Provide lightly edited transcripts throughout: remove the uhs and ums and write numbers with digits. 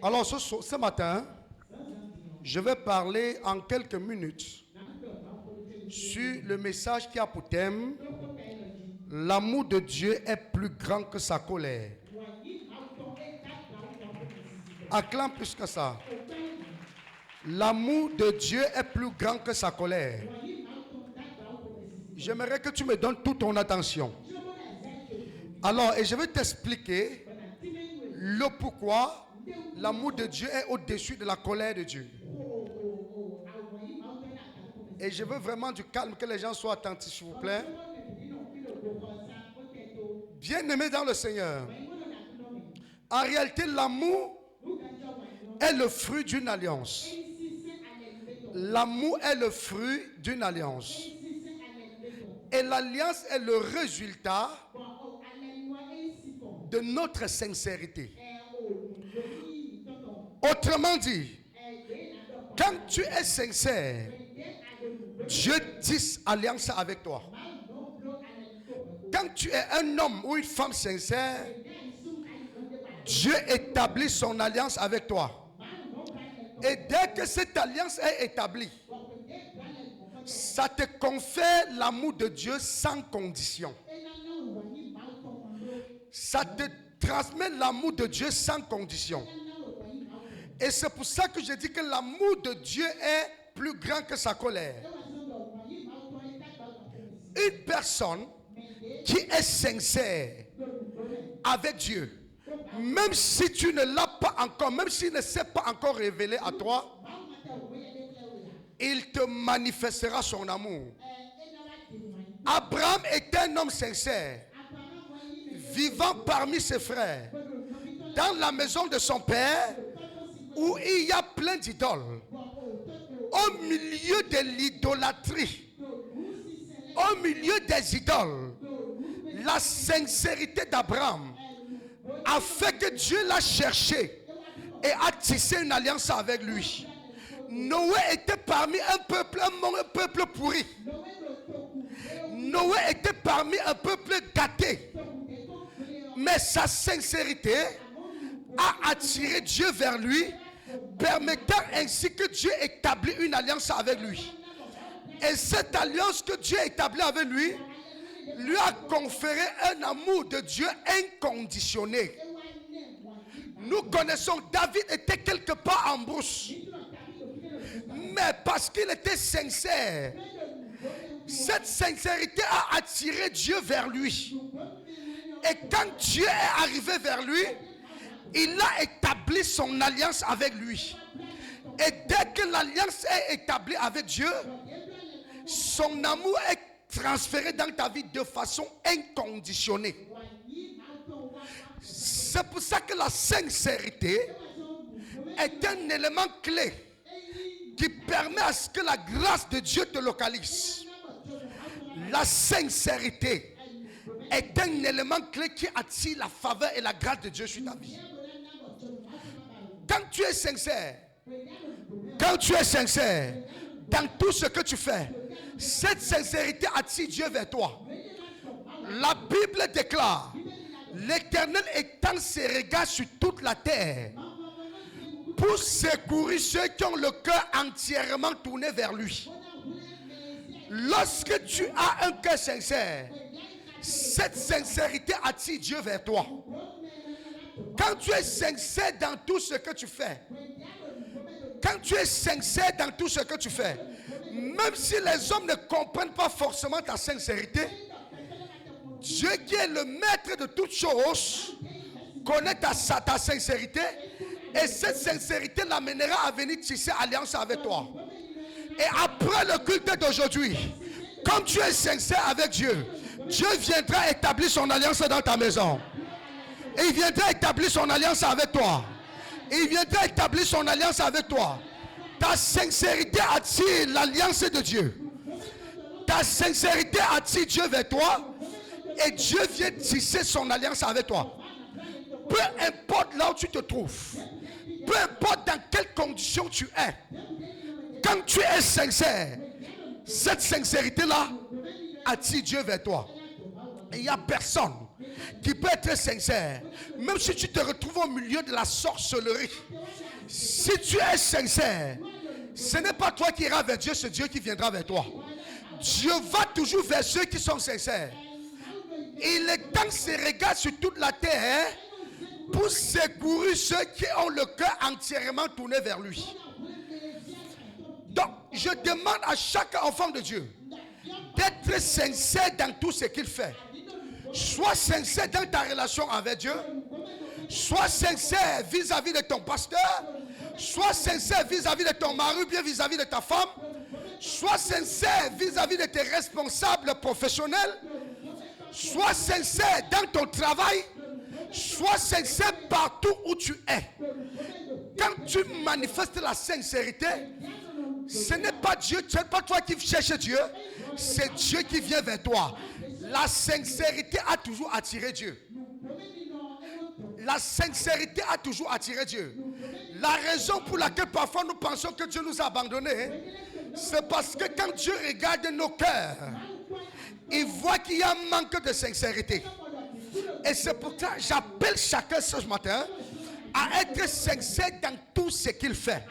Alors ce matin, je vais parler en quelques minutes sur le message qui a pour thème « L'amour de Dieu est plus grand que sa colère ». Acclame plus que ça. L'amour de Dieu est plus grand que sa colère. J'aimerais que tu me donnes toute ton attention. Alors, et je vais t'expliquer le pourquoi l'amour de Dieu est au-dessus de la colère de Dieu. Et je veux vraiment du calme, que les gens soient attentifs, s'il vous plaît. Bien-aimés dans le Seigneur, en réalité, l'amour est le fruit d'une alliance. L'amour est le fruit d'une alliance. Et l'alliance est le résultat de notre sincérité. Autrement dit, quand tu es sincère, Dieu tisse alliance avec toi. Quand tu es un homme ou une femme sincère, Dieu établit son alliance avec toi. Et dès que cette alliance est établie, ça te confère l'amour de Dieu sans condition. Ça te transmet l'amour de Dieu sans condition. Et c'est pour ça que je dis que l'amour de Dieu est plus grand que sa colère. Une personne qui est sincère avec Dieu, même si tu ne l'as pas encore, même s'il ne s'est pas encore révélé à toi, il te manifestera son amour. Abraham était un homme sincère, vivant parmi ses frères, dans la maison de son père, où il y a plein d'idoles. Au milieu de l'idolâtrie, au milieu des idoles, la sincérité d'Abraham a fait que Dieu l'a cherché et a tissé une alliance avec lui. Noé était parmi un peuple pourri. Noé était parmi un peuple gâté. Mais sa sincérité a attiré Dieu vers lui, permettant ainsi que Dieu établit une alliance avec lui. Et cette alliance que Dieu établit avec lui a conféré un amour de Dieu inconditionné. Nous connaissons, David était quelque part en brousse, mais parce qu'il était sincère, cette sincérité a attiré Dieu vers lui. Et quand Dieu est arrivé vers lui, il a établi son alliance avec lui. Et dès que l'alliance est établie avec Dieu, son amour est transféré dans ta vie de façon inconditionnée. C'est pour ça que la sincérité est un élément clé qui permet à ce que la grâce de Dieu te localise. La sincérité est un élément clé qui attire la faveur et la grâce de Dieu sur ta vie. Quand tu es sincère dans tout ce que tu fais, cette sincérité attire Dieu vers toi. La Bible déclare: l'Éternel étend ses regards sur toute la terre pour secourir ceux qui ont le cœur entièrement tourné vers lui. Lorsque tu as un cœur sincère, cette sincérité attire Dieu vers toi. Quand tu es sincère dans tout ce que tu fais, même si les hommes ne comprennent pas forcément ta sincérité, Dieu qui est le maître de toutes choses connaît ta sincérité, et cette sincérité l'amènera à venir tisser alliance avec toi. Et après le culte d'aujourd'hui, comme tu es sincère avec Dieu, Dieu viendra établir son alliance dans ta maison. Et il viendra établir son alliance avec toi. Ta sincérité attire l'alliance de Dieu. Ta sincérité attire Dieu vers toi. Et Dieu vient tisser son alliance avec toi. Peu importe là où tu te trouves, peu importe dans quelles conditions tu es, quand tu es sincère, cette sincérité là attire Dieu vers toi. Et il n'y a personne qui peut être sincère. Même si tu te retrouves au milieu de la sorcellerie, si tu es sincère, ce n'est pas toi qui iras vers Dieu, c'est Dieu qui viendra vers toi. Dieu va toujours vers ceux qui sont sincères. Il étend ses regards sur toute la terre pour secourir ceux qui ont le cœur entièrement tourné vers lui. Donc, je demande à chaque enfant de Dieu d'être sincère dans tout ce qu'il fait. Sois sincère dans ta relation avec Dieu. Sois sincère vis-à-vis de ton pasteur. Sois sincère vis-à-vis de ton mari, bien vis-à-vis de ta femme. Sois sincère vis-à-vis de tes responsables professionnels. Sois sincère dans ton travail. Sois sincère partout où tu es. Quand tu manifestes la sincérité, ce n'est pas Dieu, ce n'est pas toi qui cherches Dieu, c'est Dieu qui vient vers toi. La sincérité a toujours attiré Dieu. La sincérité a toujours attiré Dieu. La raison pour laquelle parfois nous pensons que Dieu nous a abandonnés, c'est parce que quand Dieu regarde nos cœurs, il voit qu'il y a un manque de sincérité. Et c'est pour ça que j'appelle chacun ce matin à être sincère dans tout ce qu'il fait.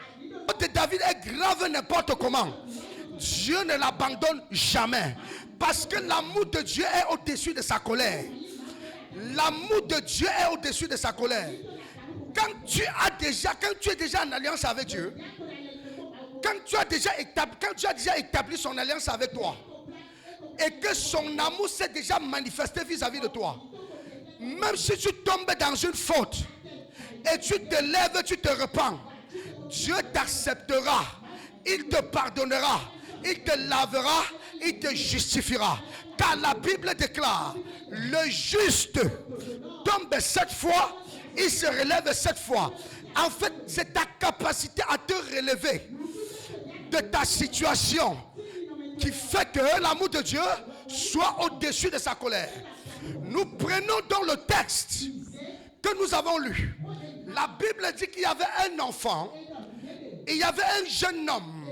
David est grave n'importe comment. Dieu ne l'abandonne jamais. Parce que l'amour de Dieu est au-dessus de sa colère. L'amour de Dieu est au-dessus de sa colère. Quand tu es déjà en alliance avec Dieu, quand tu as déjà établi son alliance avec toi, et que son amour s'est déjà manifesté vis-à-vis de toi, même si tu tombes dans une faute, et tu te lèves, tu te repens, Dieu t'acceptera, il te pardonnera, il te lavera, il te justifiera. Car la Bible déclare, le juste tombe 7 fois, il se relève 7 fois. En fait, c'est ta capacité à te relever de ta situation qui fait que l'amour de Dieu soit au-dessus de sa colère. Nous prenons donc le texte que nous avons lu. La Bible dit qu'il y avait un enfant, et il y avait un jeune homme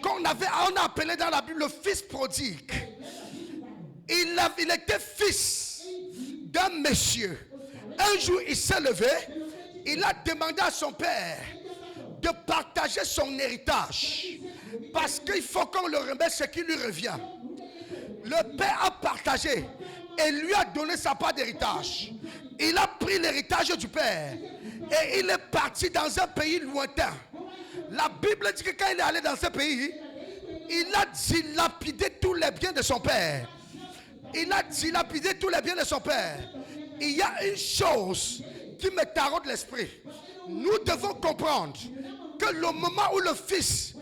qu'on a appelé dans la Bible le fils prodigue. Il était fils d'un monsieur. Un jour, il s'est levé, il a demandé à son père de partager son héritage, parce qu'il faut qu'on le remette ce qui lui revient. Le père a partagé et lui a donné sa part d'héritage. Il a pris l'héritage du père et il est parti dans un pays lointain. La Bible dit que quand il est allé dans ce pays, il a dilapidé tous les biens de son père. Il a dilapidé tous les biens de son père. Il y a une chose qui me taraude l'esprit. Nous devons comprendre que le moment où le fils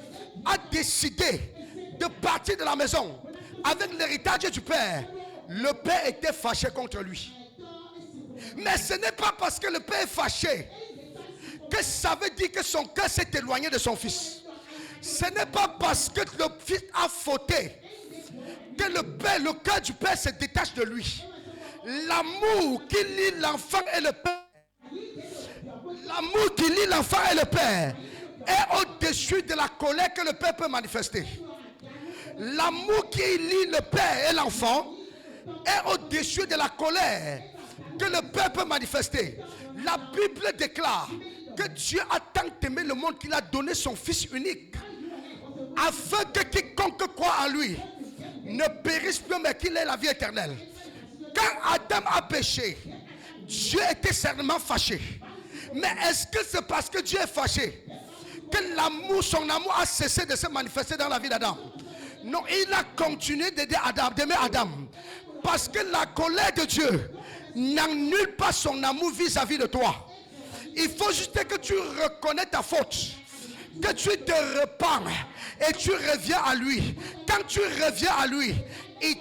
a décidé de partir de la maison avec l'héritage du père, le père était fâché contre lui. Mais ce n'est pas parce que le père est fâché que ça veut dire que son cœur s'est éloigné de son fils. Ce n'est pas parce que le fils a fauté que le cœur du père se détache de lui. L'amour qui lie l'enfant et le père, l'amour qui lie l'enfant et le père est au-dessus de la colère que le père peut manifester. L'amour qui lie le père et l'enfant est au-dessus de la colère que le père peut manifester. La Bible déclare que Dieu a tant aimé le monde qu'il a donné son fils unique, afin que quiconque croit en lui ne périsse plus, mais qu'il ait la vie éternelle. Quand Adam a péché, Dieu était certainement fâché. Mais est-ce que c'est parce que Dieu est fâché que son amour a cessé de se manifester dans la vie d'Adam? Non, il a continué d'aimer Adam. Parce que la colère de Dieu n'annule pas son amour vis-à-vis de toi. Il faut juste que tu reconnais ta faute, que tu te repens et tu reviens à lui. Quand tu reviens à lui, il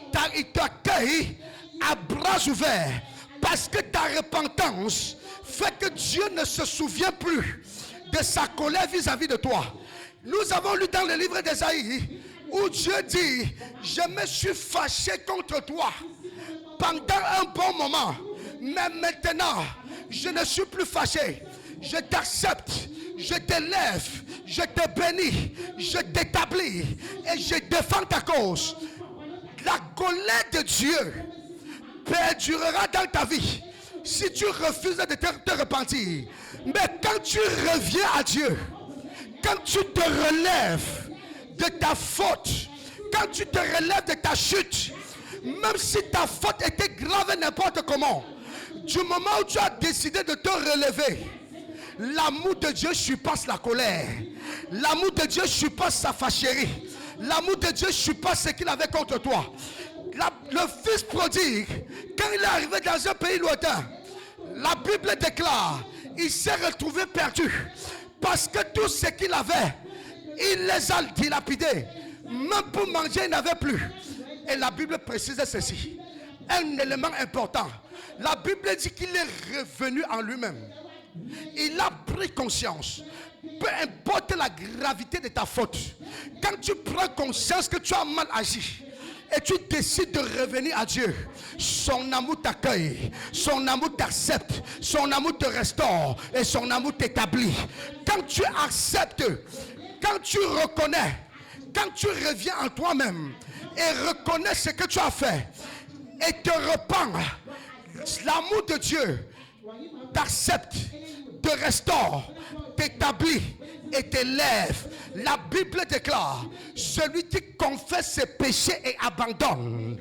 t'accueille à bras ouverts, parce que ta repentance fait que Dieu ne se souvient plus de sa colère vis-à-vis de toi. Nous avons lu dans le livre d'Ésaïe où Dieu dit: je me suis fâché contre toi pendant un bon moment, mais maintenant je ne suis plus fâché. Je t'accepte, je t'élève, je te bénis, je t'établis et je défends ta cause. La colère de Dieu perdurera dans ta vie si tu refuses de te repentir, mais quand tu reviens à Dieu, quand tu te relèves de ta faute, quand tu te relèves de ta chute, même si ta faute était grave n'importe comment, du moment où tu as décidé de te relever, l'amour de Dieu surpasse la colère. L'amour de Dieu surpasse sa fâcherie. L'amour de Dieu surpasse ce qu'il avait contre toi. Le fils prodigue, quand il est arrivé dans un pays lointain, la Bible déclare, il s'est retrouvé perdu. Parce que tout ce qu'il avait, il les a dilapidés. Même pour manger, il n'avait plus. Et la Bible précise ceci. Un élément important. La Bible dit qu'il est revenu en lui-même. Il a pris conscience. Peu importe la gravité de ta faute, quand tu prends conscience que tu as mal agi et tu décides de revenir à Dieu, son amour t'accueille, son amour t'accepte, son amour te restaure et son amour t'établit. Quand tu acceptes, quand tu reconnais, quand tu reviens en toi-même et reconnais ce que tu as fait et te repens, l'amour de Dieu t'accepte, te restaure, t'établit et t'élève. La Bible déclare, celui qui confesse ses péchés et abandonne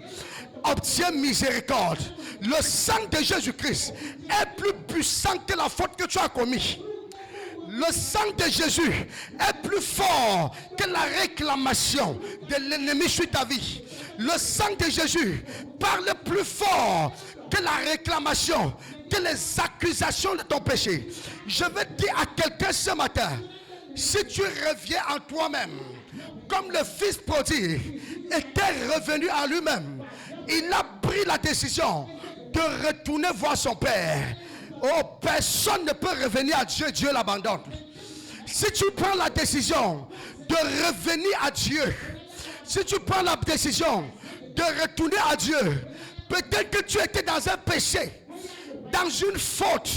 obtient miséricorde. Le sang de Jésus-Christ est plus puissant que la faute que tu as commise. Le sang de Jésus est plus fort que la réclamation de l'ennemi sur ta vie. Le sang de Jésus parle plus fort que la réclamation, que les accusations de ton péché. Je vais dire à quelqu'un ce matin, si tu reviens en toi-même, comme le fils prodigue était revenu à lui-même, il a pris la décision de retourner voir son père. Oh, personne ne peut revenir à Dieu, Dieu l'abandonne. Si tu prends la décision de revenir à Dieu, si tu prends la décision de retourner à Dieu, peut-être que tu étais dans un péché, dans une faute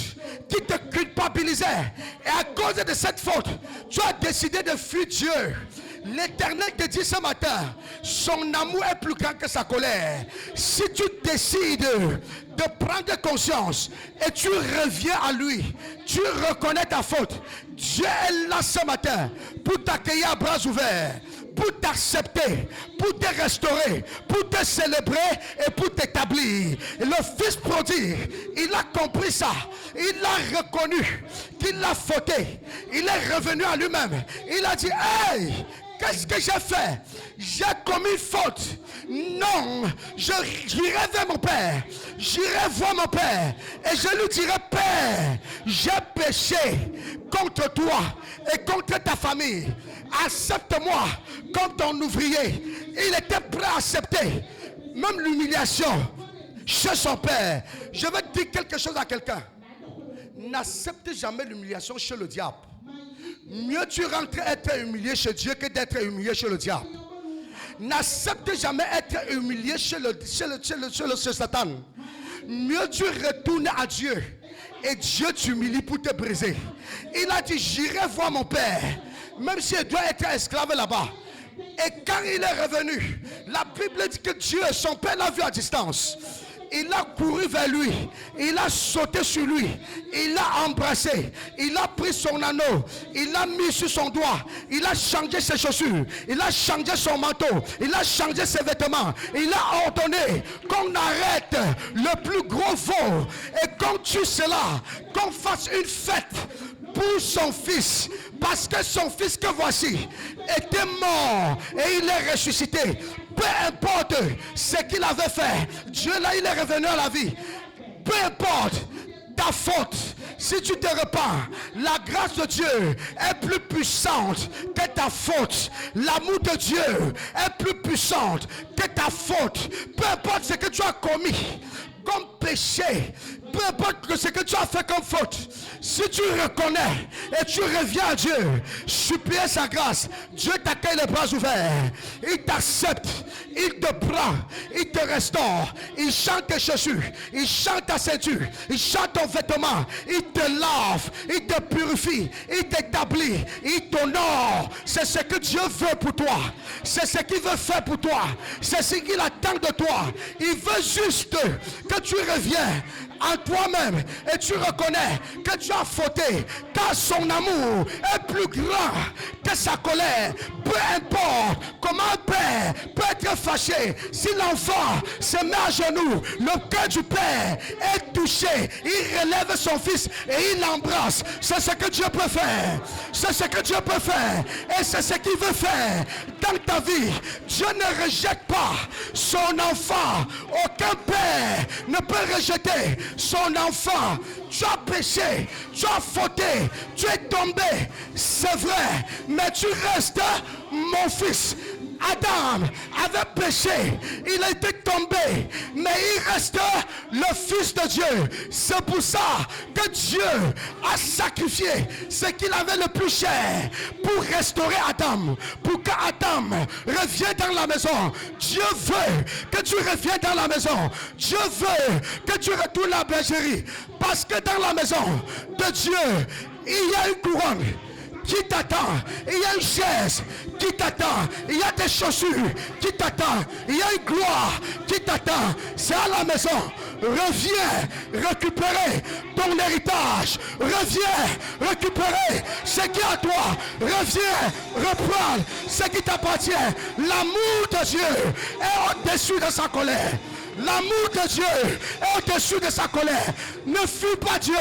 qui te culpabilisait, et à cause de cette faute, tu as décidé de fuir Dieu. L'Éternel te dit ce matin, son amour est plus grand que sa colère. Si tu décides de prendre conscience et tu reviens à lui, tu reconnais ta faute, Dieu est là ce matin pour t'accueillir à bras ouverts, pour t'accepter, pour te restaurer, pour te célébrer et pour t'établir. Et le fils prodigue, il a compris ça. Il a reconnu qu'il a fauté. Il est revenu à lui-même. Il a dit, hey, qu'est-ce que j'ai fait? J'ai commis faute. Non, j'irai vers mon père. J'irai voir mon père. Et je lui dirai, Père, j'ai péché contre toi et contre ta famille. Accepte-moi comme ton ouvrier. Il était prêt à accepter même l'humiliation chez son père. Je vais dire quelque chose à quelqu'un. N'accepte jamais l'humiliation chez le diable. Mieux tu rentres être humilié chez Dieu que d'être humilié chez le diable. N'accepte jamais être humilié chez Satan. Mieux tu retournes à Dieu et Dieu t'humilie pour te briser. Il a dit, j'irai voir mon père, même s'il doit être esclave là-bas. Et quand il est revenu, la Bible dit que Dieu, son père, l'a vu à distance. Il a couru vers lui, il a sauté sur lui, il l'a embrassé, il a pris son anneau, il l'a mis sur son doigt, il a changé ses chaussures, il a changé son manteau, il a changé ses vêtements, il a ordonné qu'on arrête le plus gros veau et qu'on tue cela, qu'on fasse une fête pour son fils, parce que son fils que voici était mort et il est ressuscité. Peu importe ce qu'il avait fait, Dieu là il est revenu à la vie. Peu importe ta faute, si tu te repens, la grâce de Dieu est plus puissante que ta faute. L'amour de Dieu est plus puissante que ta faute. Peu importe ce que tu as commis comme péché, peu importe ce que tu as fait comme faute, si tu reconnais et tu reviens à Dieu, supplier sa grâce, Dieu t'accueille les bras ouverts, il t'accepte, il te prend, il te restaure, il chante tes chaussures, il chante ta ceinture, il chante ton vêtement, il te lave, il te purifie, il t'établit, il t'honore. C'est ce que Dieu veut pour toi, c'est ce qu'il veut faire pour toi, c'est ce qu'il attend de toi. Il veut juste que tu reviens en toi-même et tu reconnais que tu as fauté, car son amour est plus grand que sa colère. Peu importe comment un père peut être fâché, si l'enfant se met à genoux, le cœur du père est touché, il relève son fils et il l'embrasse. C'est ce que Dieu peut faire. C'est ce que Dieu peut faire. Et c'est ce qu'il veut faire dans ta vie. Dieu ne rejette pas son enfant. Aucun père ne peut rejeter son enfant. Tu as péché, tu as fauté, tu es tombé, c'est vrai, mais tu restes mon fils. Adam avait péché, il a été tombé, mais il reste le fils de Dieu. C'est pour ça que Dieu a sacrifié ce qu'il avait le plus cher pour restaurer Adam, pour qu'Adam revienne dans la maison. Dieu veut que tu reviennes dans la maison. Dieu veut que tu retournes à la bergerie, parce que dans la maison de Dieu, il y a une couronne qui t'attend, il y a une chaise qui t'attend, il y a des chaussures qui t'attendent, il y a une gloire qui t'attend. C'est à la maison. Reviens récupérer ton héritage, reviens récupérer ce qui est à toi, reviens reprendre ce qui t'appartient. L'amour de Dieu est au-dessus de sa colère. L'amour de Dieu est au-dessus de sa colère. Ne fuis pas Dieu.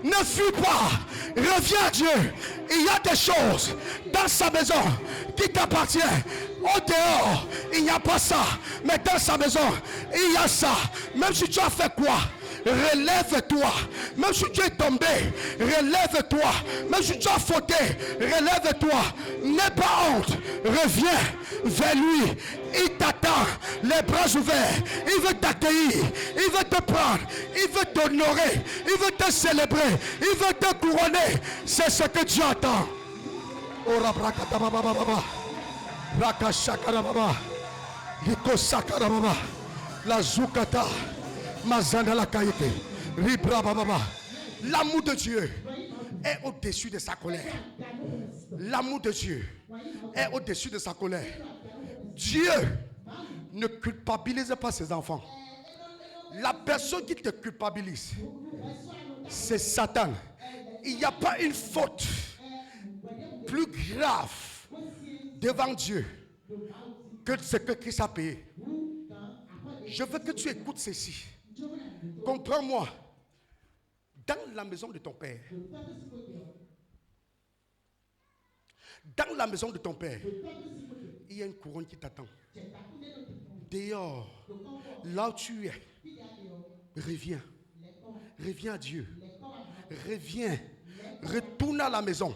Ne fuis pas. Reviens à Dieu. Il y a des choses dans sa maison qui t'appartiennent. Au dehors, il n'y a pas ça. Mais dans sa maison, il y a ça. Même si tu as fait quoi? Relève-toi. Même si tu es tombé, relève-toi. Même si tu as fauté, relève-toi. N'aie pas honte. Reviens vers lui. Il t'attend, les bras ouverts. Il veut t'accueillir. Il veut te prendre. Il veut t'honorer. Il veut te célébrer. Il veut te couronner. C'est ce que Dieu attend. La Zoukata. L'amour de Dieu est au-dessus de sa colère. L'amour de Dieu est au-dessus de sa colère. Dieu ne culpabilise pas ses enfants. La personne qui te culpabilise, c'est Satan. Il n'y a pas une faute plus grave devant Dieu que ce que Christ a payé. Je veux que tu écoutes ceci. Comprends-moi. Dans la maison de ton père, il y a une couronne qui t'attend. Dehors, là où tu es, reviens. Reviens à Dieu. Reviens. Retourne à la maison.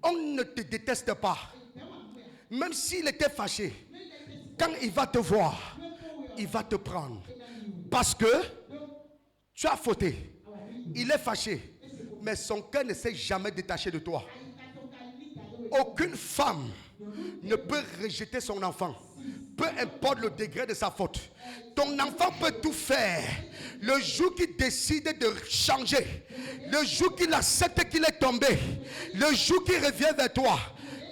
On ne te déteste pas. Même s'il était fâché, quand il va te voir, il va te prendre. Parce que tu as fauté. Il est fâché. Mais son cœur ne s'est jamais détaché de toi. Aucune femme ne peut rejeter son enfant. Peu importe le degré de sa faute. Ton enfant peut tout faire. Le jour qu'il décide de changer, le jour qu'il accepte qu'il est tombé, le jour qu'il revient vers toi,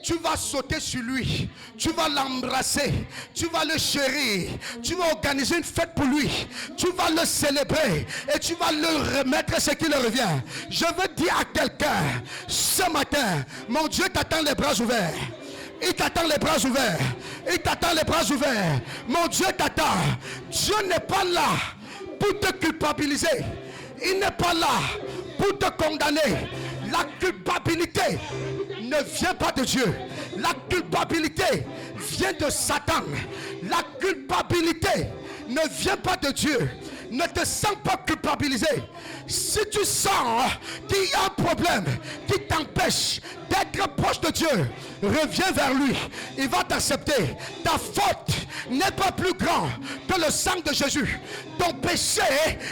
tu vas sauter sur lui, tu vas l'embrasser, tu vas le chérir, tu vas organiser une fête pour lui, tu vas le célébrer et tu vas le remettre ce qui lui revient. Je veux dire à quelqu'un ce matin, mon Dieu t'attend les bras ouverts. Il t'attend les bras ouverts. Il t'attend les bras ouverts. Mon Dieu t'attend. Dieu n'est pas là pour te culpabiliser. Il n'est pas là pour te condamner. La culpabilité ne vient pas de Dieu. La culpabilité vient de Satan. La culpabilité ne vient pas de Dieu. Ne te sens pas culpabilisé. Si tu sens qu'il y a un problème qui t'empêche d'être proche de Dieu, reviens vers lui. Il va t'accepter. Ta faute n'est pas plus grande que le sang de Jésus. Ton péché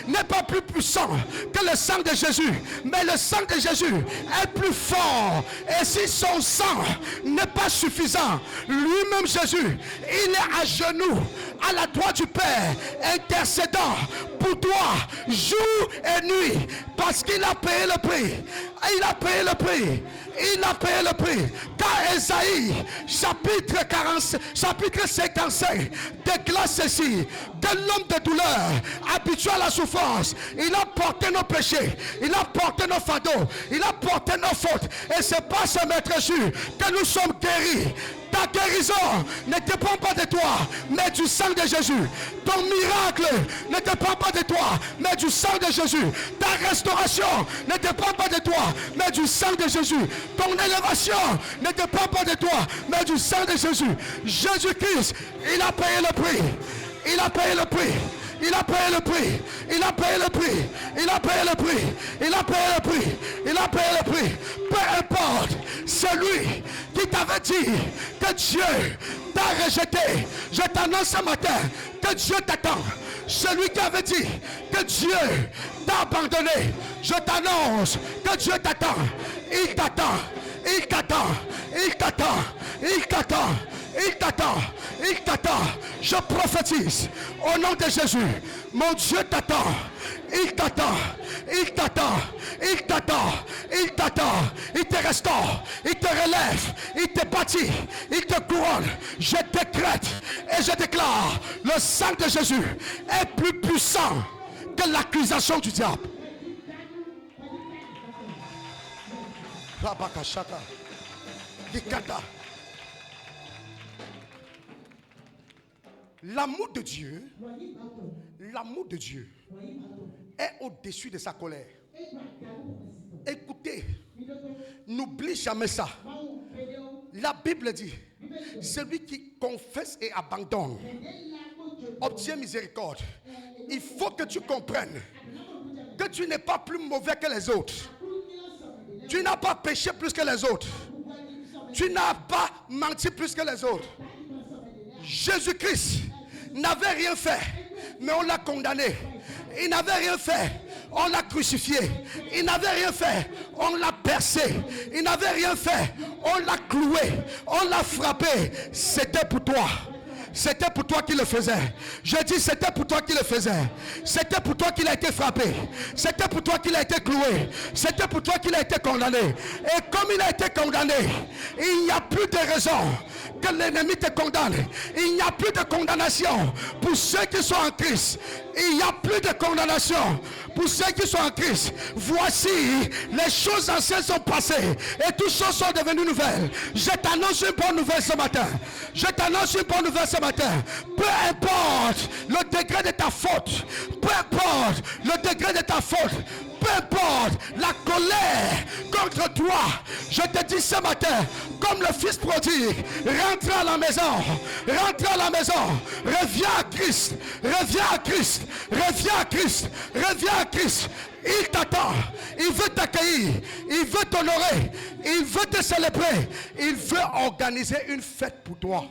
n'est pas plus puissant que le sang de Jésus. Mais le sang de Jésus est plus fort. Et si son sang n'est pas suffisant, lui-même Jésus, il est à genoux à la droite du Père, intercédant pour toi jour et nuit, parce qu'il a payé le prix. Il a payé le prix. Il a payé le prix. Car Ésaïe, chapitre 55, déclare ceci: de l'homme de douleur, habitué à la souffrance, il a porté nos péchés, il a porté nos fardeaux, il a porté nos fautes. Et c'est par ce maître Jésus que nous sommes guéris. Ta guérison ne dépend pas de toi, mais du sang de Jésus. Ton miracle ne dépend pas de toi, mais du sang de Jésus. Ta restauration ne dépend pas de toi, mais du sang de Jésus. Ton élévation ne dépend pas de toi, mais du sang de Jésus. Jésus-Christ, il a payé le prix. Il a payé le prix. Il a payé le prix. Il a payé le prix. Il a payé le prix. Il a payé le prix. Il a payé le prix. Peu importe celui qui t'avait dit que Dieu t'a rejeté, je t'annonce ce matin que Dieu t'attend. Celui qui avait dit que Dieu t'a abandonné, je t'annonce que Dieu t'attend. Il t'attend. Il t'attend. Il t'attend. Il t'attend. Il t'attend. Il t'attend. Je prophétise au nom de Jésus. Mon Dieu t'attend. Il t'attend. Il t'attend. Il t'attend. Il t'attend. Il te restaure. Il te relève. Il te bâtit. Il te couronne. Je décrète et je déclare: le sang de Jésus est plus puissant que l'accusation du diable. Rabakashata. Dikata. L'amour de Dieu est au-dessus de sa colère. Écoutez, n'oublie jamais ça. La Bible dit: celui qui confesse et abandonne obtient miséricorde. Il faut que tu comprennes que tu n'es pas plus mauvais que les autres. Tu n'as pas péché plus que les autres. Tu n'as pas menti plus que les autres. Jésus-Christ n'avait rien fait, mais on l'a condamné. Il n'avait rien fait, on l'a crucifié. Il n'avait rien fait, on l'a percé. Il n'avait rien fait, on l'a cloué, on l'a frappé. C'était pour toi. C'était pour toi qu'il le faisait. Je dis, c'était pour toi qu'il le faisait. C'était pour toi qu'il a été frappé. C'était pour toi qu'il a été cloué. C'était pour toi qu'il a été condamné. Et comme il a été condamné, il n'y a plus de raison que l'ennemi te condamne. Il n'y a plus de condamnation pour ceux qui sont en Christ. Il n'y a plus de condamnation pour ceux qui sont en Christ. Voici, les choses anciennes sont passées et toutes choses sont devenues nouvelles. Je t'annonce une bonne nouvelle ce matin. Je t'annonce une bonne nouvelle ce matin. Peu importe le degré de ta faute, peu importe le degré de ta faute, peu importe la colère contre toi, je te dis ce matin, comme le fils prodigue, rentre à la maison, rentre à la maison, reviens à Christ, reviens à Christ, reviens à Christ, reviens à Christ. Il t'attend, il veut t'accueillir, il veut t'honorer, il veut te célébrer, il veut organiser une fête pour toi.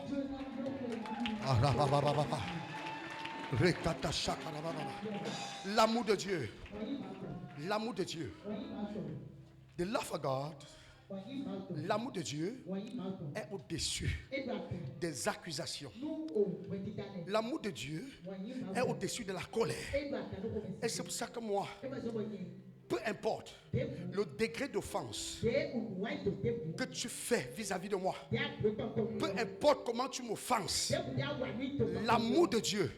L'amour de Dieu. L'amour de Dieu. The love of God. L'amour de Dieu est au-dessus des accusations. L'amour de Dieu est au-dessus de la colère. Et c'est pour ça que moi, peu importe le degré d'offense que tu fais vis-à-vis de moi, peu importe comment tu m'offenses, l'amour de Dieu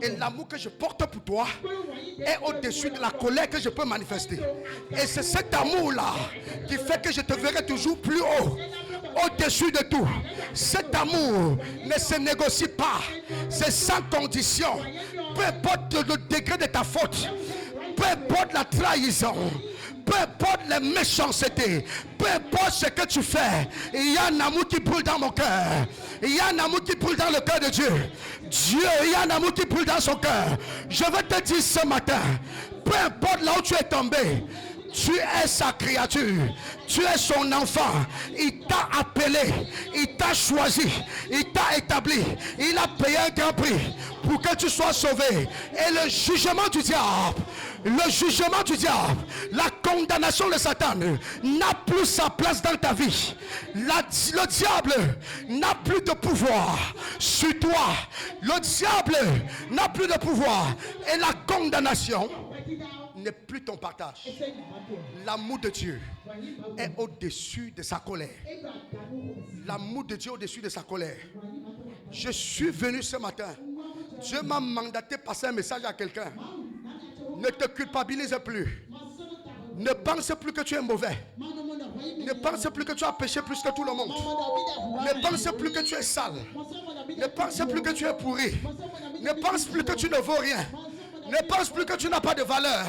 et l'amour que je porte pour toi est au-dessus de la colère que je peux manifester. Et c'est cet amour-là qui fait que je te verrai toujours plus haut, au-dessus de tout. Cet amour ne se négocie pas, c'est sans condition. Peu importe le degré de ta faute, peu importe la trahison, peu importe les méchancetés, peu importe ce que tu fais, il y a un amour qui brûle dans mon cœur. Il y a un amour qui brûle dans le cœur de Dieu. Il y a un amour qui brûle dans son cœur. Je veux te dire ce matin, peu importe là où tu es tombé, tu es sa créature, tu es son enfant. Il t'a appelé, il t'a choisi, il t'a établi, il a payé un grand prix pour que tu sois sauvé. Et le jugement du diable, la condamnation de Satan n'a plus sa place dans ta vie. Le diable n'a plus de pouvoir sur toi. Le diable n'a plus de pouvoir. Et la condamnation n'est plus ton partage. L'amour de Dieu est au-dessus de sa colère. L'amour de Dieu est au-dessus de sa colère. Je suis venu ce matin. Dieu m'a mandaté passer un message à quelqu'un. Ne te culpabilise plus. Ne pense plus que tu es mauvais. Ne pense plus que tu as péché plus que tout le monde. Ne pense plus que tu es sale. Ne pense plus que tu es pourri. Ne pense plus que tu ne vaux rien. Ne pense plus que tu n'as pas de valeur.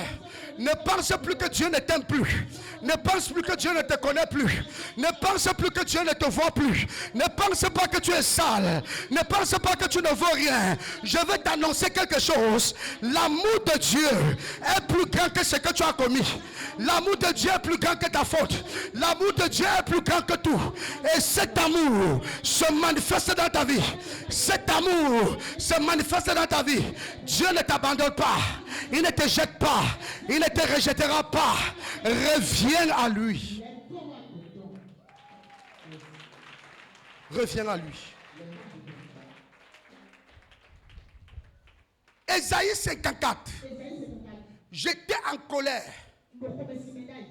Ne pense plus que Dieu ne t'aime plus. Ne pense plus que Dieu ne te connaît plus. Ne pense plus que Dieu ne te voit plus. Ne pense pas que tu es sale. Ne pense pas que tu ne vaux rien. Je vais t'annoncer quelque chose. L'amour de Dieu est plus grand que ce que tu as commis. L'amour de Dieu est plus grand que ta faute. L'amour de Dieu est plus grand que tout. Et cet amour se manifeste dans ta vie. Cet amour se manifeste dans ta vie. Dieu ne t'abandonne pas. Il ne te jette pas. Il ne te rejettera pas. Reviens à lui. Reviens à lui. Ésaïe 54. J'étais en colère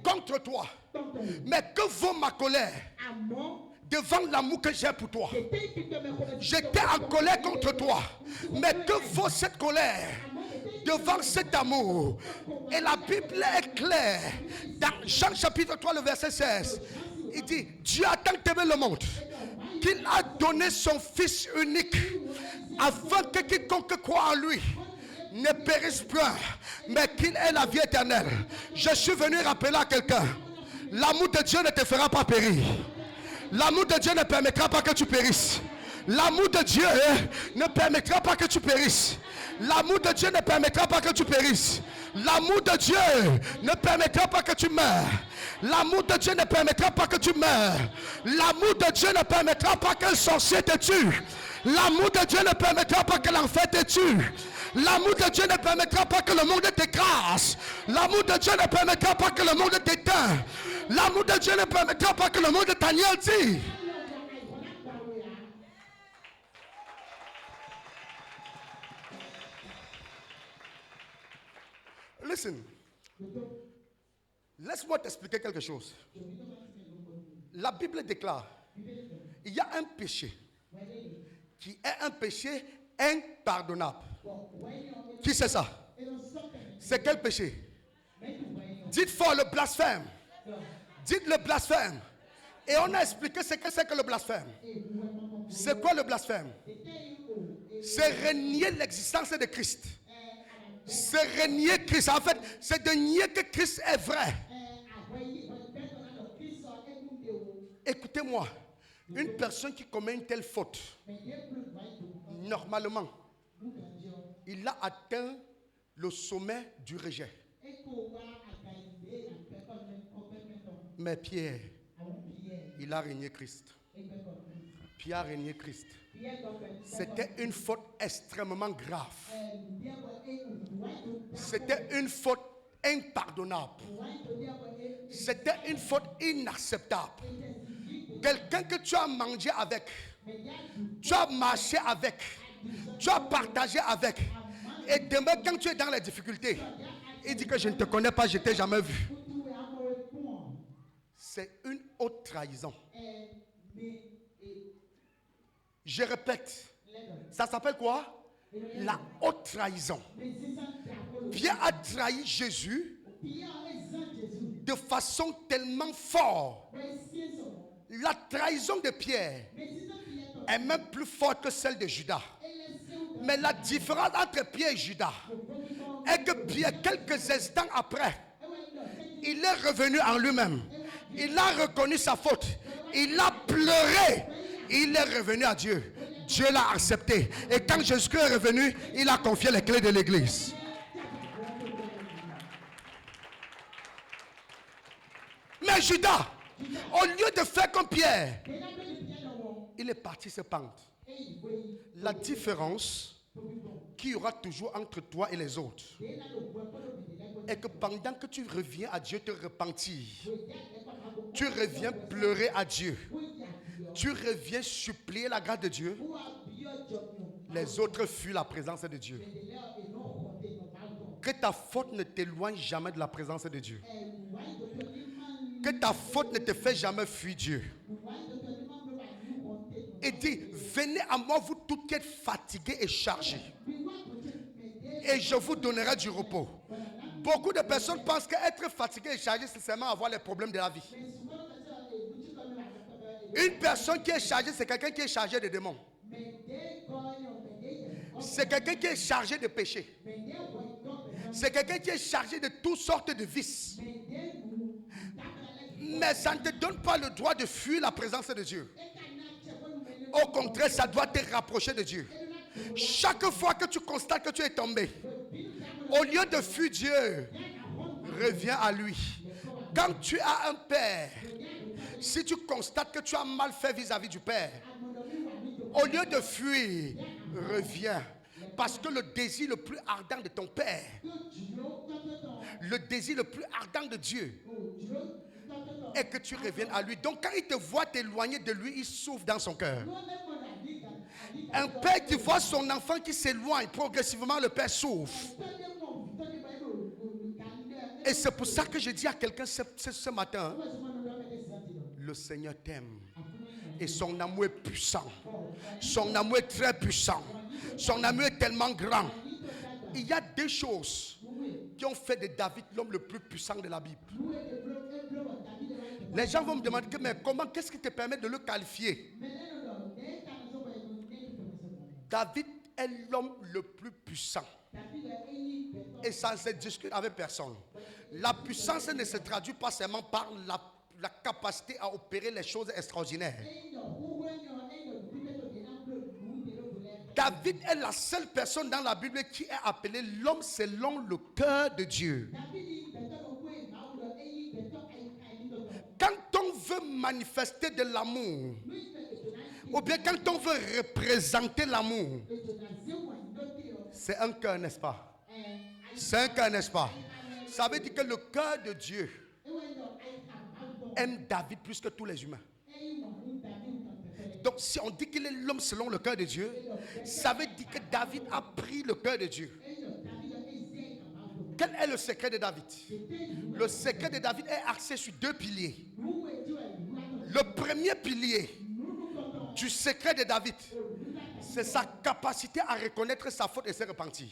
contre toi. Mais que vaut ma colère devant l'amour que j'ai pour toi? J'étais en colère contre toi. Mais que vaut cette colère devant cet amour? Et la Bible est claire. Dans Jean chapitre 3, le verset 16, il dit: Dieu a tant aimé le monde qu'il a donné son Fils unique, afin que quiconque croit en lui ne périsse point, mais qu'il ait la vie éternelle. Je suis venu rappeler à quelqu'un: l'amour de Dieu ne te fera pas périr. L'amour de Dieu ne permettra pas que tu périsses. L'amour de Dieu ne permettra pas que tu périsses. L'amour de Dieu ne permettra pas que tu périsses. L'amour de Dieu ne permettra pas que tu meurs. L'amour de Dieu ne permettra pas que tu meurs. L'amour de Dieu ne permettra pas que le sorcier te tue. L'amour de Dieu ne permettra pas que l'enfer te tue. L'amour de Dieu ne permettra pas que le monde t'écrase. L'amour de Dieu ne permettra pas que le monde t'éteint. L'amour de Dieu ne permettra pas que le monde t'anéantit. Listen. Laisse-moi t'expliquer quelque chose. La Bible déclare: il y a un péché qui est un péché impardonnable. Qui c'est ça? C'est quel péché? Dites fort le blasphème. Dites le blasphème. Et on a expliqué ce que c'est que le blasphème. C'est quoi le blasphème? C'est renier l'existence de Christ. C'est renier Christ. En fait, c'est de nier que Christ est vrai. Écoutez-moi. Une personne qui commet une telle faute, normalement, il a atteint le sommet du rejet. Mais Pierre, il a régné Christ. Pierre a régné Christ. C'était une faute extrêmement grave. C'était une faute impardonnable. C'était une faute inacceptable. Quelqu'un que tu as mangé avec, tu as marché avec, tu as partagé avec, et demain quand tu es dans les difficultés, il dit que je ne te connais pas, je ne t'ai jamais vu. C'est une haute trahison. Je répète, ça s'appelle quoi? La haute trahison. Pierre a trahi Jésus de façon tellement forte. La trahison de Pierre est même plus forte que celle de Judas. Mais la différence entre Pierre et Judas est que Pierre, quelques instants après, il est revenu en lui-même. Il a reconnu sa faute. Il a pleuré. Il est revenu à Dieu. Dieu l'a accepté. Et quand Jésus est revenu, il a confié les clés de l'église. Mais Judas, au lieu de faire comme Pierre, il est parti se pendre. La différence qu'il y aura toujours entre toi et les autres est que pendant que tu reviens à Dieu te repentir, tu reviens pleurer à Dieu, tu reviens supplier la grâce de Dieu, les autres fuient la présence de Dieu. Que ta faute ne t'éloigne jamais de la présence de Dieu. Que ta faute ne te fait jamais fuir Dieu. Et dit, venez à moi vous tous qui êtes fatigués et chargés, et je vous donnerai du repos. Beaucoup de personnes pensent qu'être fatigué et chargé, c'est seulement avoir les problèmes de la vie. Une personne qui est chargée, c'est quelqu'un qui est chargé de démons. C'est quelqu'un qui est chargé de péché. C'est quelqu'un qui est chargé de toutes sortes de vices. Mais ça ne te donne pas le droit de fuir la présence de Dieu. Au contraire, ça doit te rapprocher de Dieu. Chaque fois que tu constates que tu es tombé, au lieu de fuir Dieu, reviens à lui. Quand tu as un père, si tu constates que tu as mal fait vis-à-vis du père, au lieu de fuir, reviens. Parce que le désir le plus ardent de ton père, le désir le plus ardent de Dieu, est que tu reviennes à lui. Donc quand il te voit t'éloigner de lui, il souffre dans son cœur. Un père qui voit son enfant qui s'éloigne, progressivement le père souffre. Et c'est pour ça que je dis à quelqu'un ce matin, le Seigneur t'aime. Et son amour est puissant. Son amour est très puissant. Son amour est tellement grand. Il y a deux choses qui ont fait de David l'homme le plus puissant de la Bible. Les gens vont me demander, mais comment, qu'est-ce qui te permet de le qualifier? David est l'homme le plus puissant. Et ça ne se discute avec personne. La puissance ne se traduit pas seulement par la capacité à opérer les choses extraordinaires. David est la seule personne dans la Bible qui est appelée l'homme selon le cœur de Dieu. Quand on veut manifester de l'amour, ou bien quand on veut représenter l'amour, c'est un cœur, n'est-ce pas? C'est un cœur, n'est-ce pas? Ça veut dire que le cœur de Dieu aime David plus que tous les humains. Donc si on dit qu'il est l'homme selon le cœur de Dieu, ça veut dire que David a pris le cœur de Dieu. Quel est le secret de David? Le secret de David est axé sur deux piliers. Le premier pilier du secret de David, c'est sa capacité à reconnaître sa faute et se repentir.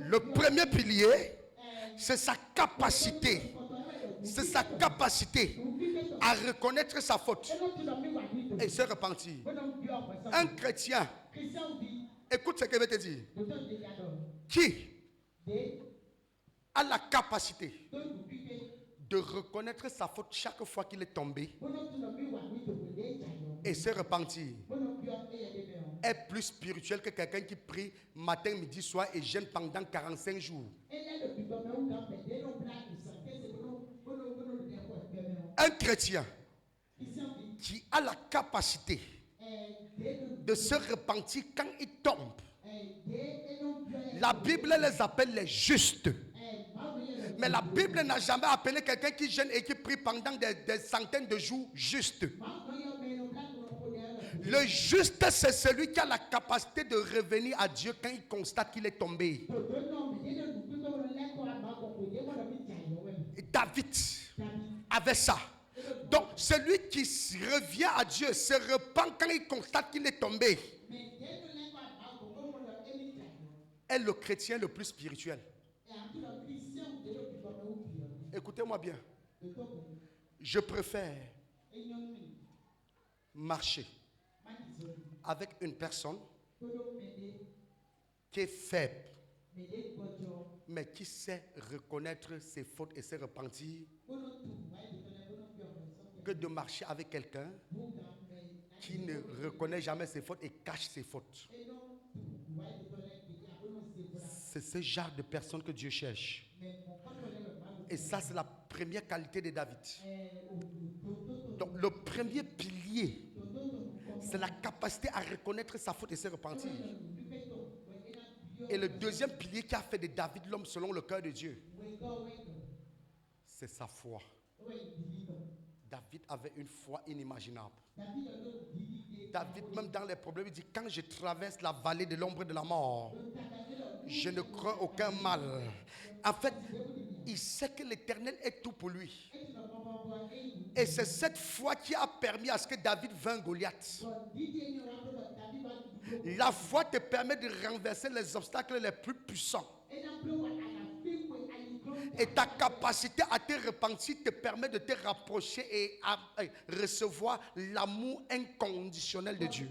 Le premier pilier, c'est sa capacité. C'est sa capacité à reconnaître sa faute et se repentir. Un chrétien, écoute ce que je vais te dire, qui a la capacité de reconnaître sa faute chaque fois qu'il est tombé et se repentir, est plus spirituel que quelqu'un qui prie matin, midi, soir et jeûne pendant 45 jours. Un chrétien qui a la capacité de se repentir quand il tombe, la Bible les appelle les justes. Mais la Bible n'a jamais appelé quelqu'un qui jeûne et qui prie pendant des centaines de jours juste. Le juste, c'est celui qui a la capacité de revenir à Dieu quand il constate qu'il est tombé. Et David avait ça. Donc, celui qui revient à Dieu, se repent quand il constate qu'il est tombé, est le chrétien le plus spirituel. Écoutez-moi bien. Je préfère marcher avec une personne qui est faible, mais qui sait reconnaître ses fautes et se repentir, que de marcher avec quelqu'un qui ne reconnaît jamais ses fautes et cache ses fautes. C'est ce genre de personne que Dieu cherche. Et ça, c'est la première qualité de David. Donc, le premier pilier, c'est la capacité à reconnaître sa faute et se repentir. Et le deuxième pilier qui a fait de David l'homme selon le cœur de Dieu, c'est sa foi. David avait une foi inimaginable. David, même dans les problèmes, il dit, quand je traverse la vallée de l'ombre de la mort, Je ne crains aucun mal. En fait, il sait que l'Éternel est tout pour lui. Et c'est cette foi qui a permis à ce que David vainc Goliath. La foi te permet de renverser les obstacles les plus puissants. Et ta capacité à te repentir te permet de te rapprocher et à recevoir l'amour inconditionnel de Dieu.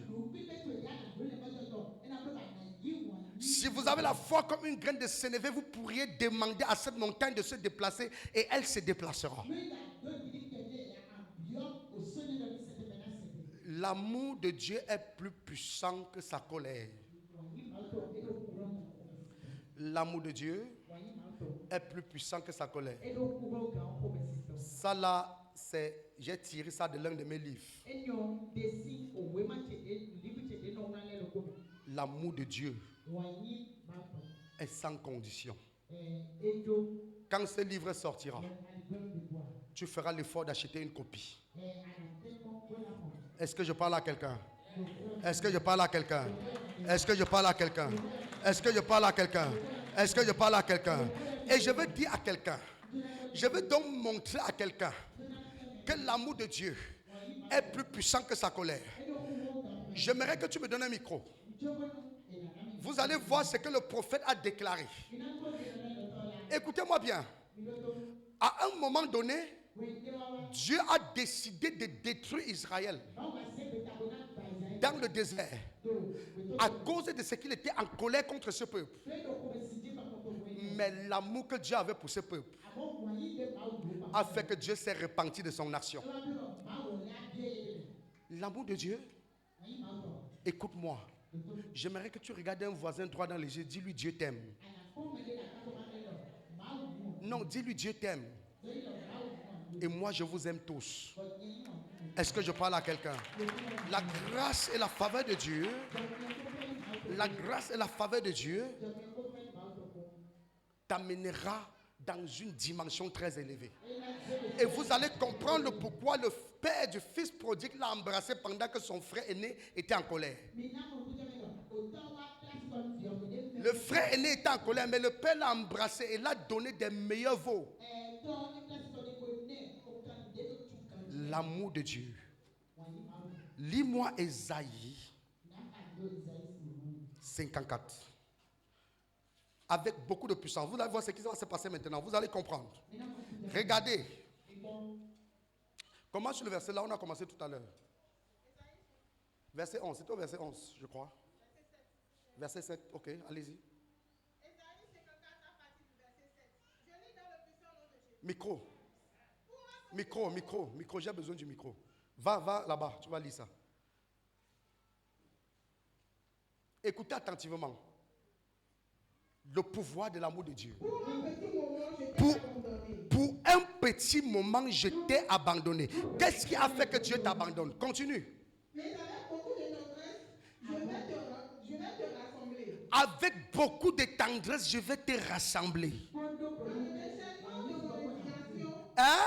Si vous avez la foi comme une graine de sénévé, vous pourriez demander à cette montagne de se déplacer et elle se déplacera. L'amour de Dieu est plus puissant que sa colère. L'amour de Dieu est plus puissant que sa colère. Ça là, j'ai tiré ça de l'un de mes livres. L'amour de Dieu est sans condition. Quand ce livre sortira, tu feras l'effort d'acheter une copie. Est-ce que je parle à quelqu'un? Est-ce que je parle à quelqu'un? Est-ce que je parle à quelqu'un? Est-ce que je parle à quelqu'un? Est-ce que je parle à quelqu'un? Et je veux dire à quelqu'un, je veux donc montrer à quelqu'un que l'amour de Dieu est plus puissant que sa colère. J'aimerais que tu me donnes un micro. Vous allez voir ce que le prophète a déclaré. Écoutez-moi bien. À un moment donné, Dieu a décidé de détruire Israël dans le désert à cause de ce qu'il était en colère contre ce peuple. Mais l'amour que Dieu avait pour ce peuple a fait que Dieu s'est repenti de son action. L'amour de Dieu, écoute-moi, j'aimerais que tu regardes un voisin droit dans les yeux, dis-lui Dieu t'aime. Non, dis-lui Dieu t'aime. Et moi je vous aime tous. Est-ce que je parle à quelqu'un? La grâce et la faveur de Dieu, la grâce et la faveur de Dieu t'amènera dans une dimension très élevée. Et vous allez comprendre pourquoi le père du fils prodigue l'a embrassé pendant que son frère aîné était en colère. Le frère aîné était en colère, mais le père l'a embrassé et l'a donné des meilleurs veaux. L'amour de Dieu. Lis-moi Ésaïe 54. Avec beaucoup de puissance. Vous allez voir ce qui va se passer maintenant. Vous allez comprendre. Regardez. Commence sur le verset là, on a commencé tout à l'heure. Verset 11. C'était au verset 11, je crois. Verset 7. Ok, allez-y. Micro. Micro. J'ai besoin du micro. Va là-bas, tu vas lire ça. Écoutez attentivement. Le pouvoir de l'amour de Dieu. Pour un petit moment, je t'ai abandonné. Qu'est-ce qui a fait que Dieu t'abandonne? Continue. Mais avec beaucoup de tendresse, je vais te rassembler. Avec beaucoup de tendresse, je vais te rassembler. Hein?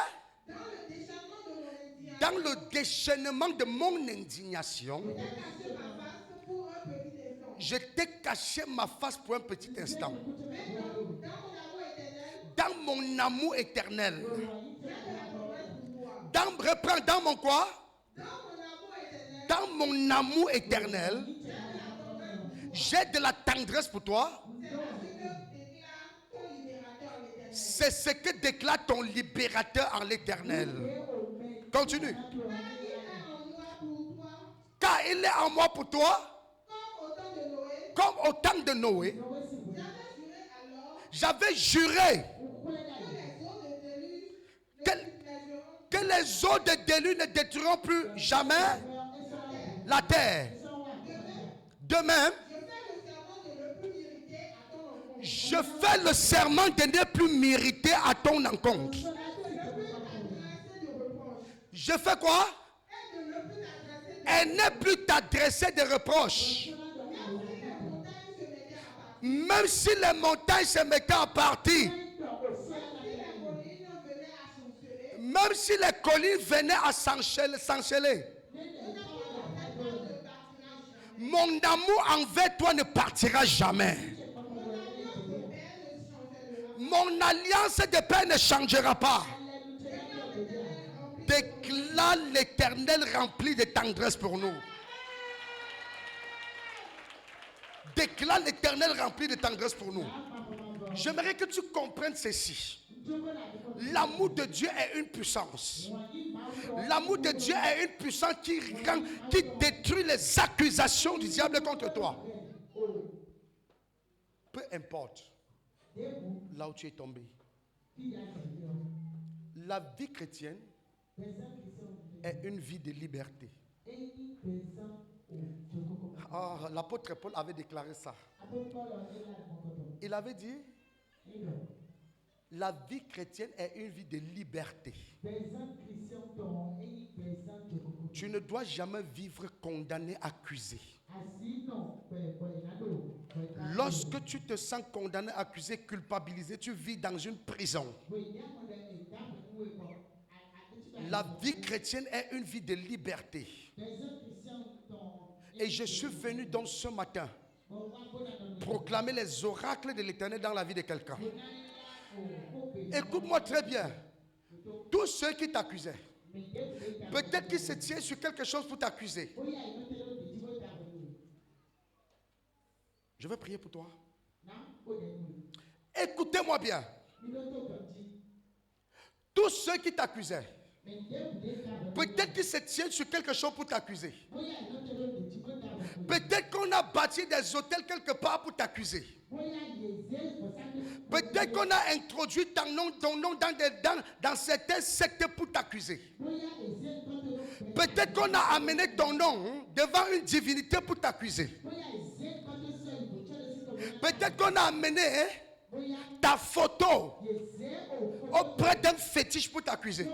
Dans le déchaînement de mon indignation, je t'ai caché ma face pour un petit instant. Dans mon amour éternel. Reprends dans mon quoi? Dans mon amour éternel. J'ai de la tendresse pour toi. C'est ce que déclare ton libérateur en l'Éternel. Continue. Car il est en moi pour toi. Comme au temps de Noé. J'avais juré que les eaux de déluge ne détruiront plus jamais la terre. De même, je fais le serment de ne plus m'irriter à ton encontre. Je fais quoi? Et ne plus t'adresser des reproches. Même si les montagnes se mettaient en partie. Même si les collines venaient à s'enchaîner. Mon amour envers toi ne partira jamais. Mon alliance de paix ne changera pas. Déclare l'Éternel rempli de tendresse pour nous. Déclare l'Éternel rempli de tendresse pour nous. J'aimerais que tu comprennes ceci. L'amour de Dieu est une puissance. L'amour de Dieu est une puissance qui détruit les accusations du diable contre toi. Peu importe là où tu es tombé. La vie chrétienne est une vie de liberté. L'apôtre Paul avait déclaré ça. Il avait dit, la vie chrétienne est une vie de liberté. Tu ne dois jamais vivre condamné, accusé. Lorsque tu te sens condamné, accusé, culpabilisé, tu vis dans une prison. La vie chrétienne est une vie de liberté. Et je suis venu donc ce matin proclamer les oracles de l'Éternel dans la vie de quelqu'un. Écoute-moi très bien. Tous ceux qui t'accusaient, peut-être qu'ils se tiennent sur quelque chose pour t'accuser. Je vais prier pour toi. Écoutez-moi bien. Tous ceux qui t'accusaient, peut-être qu'ils se tiennent sur quelque chose pour t'accuser. Peut-être qu'on a bâti des hôtels quelque part pour t'accuser. Peut-être qu'on a introduit ton nom dans certains sectes pour t'accuser. Peut-être qu'on a amené ton nom devant une divinité pour t'accuser. Peut-être qu'on a amené ta photo auprès d'un fétiche pour t'accuser.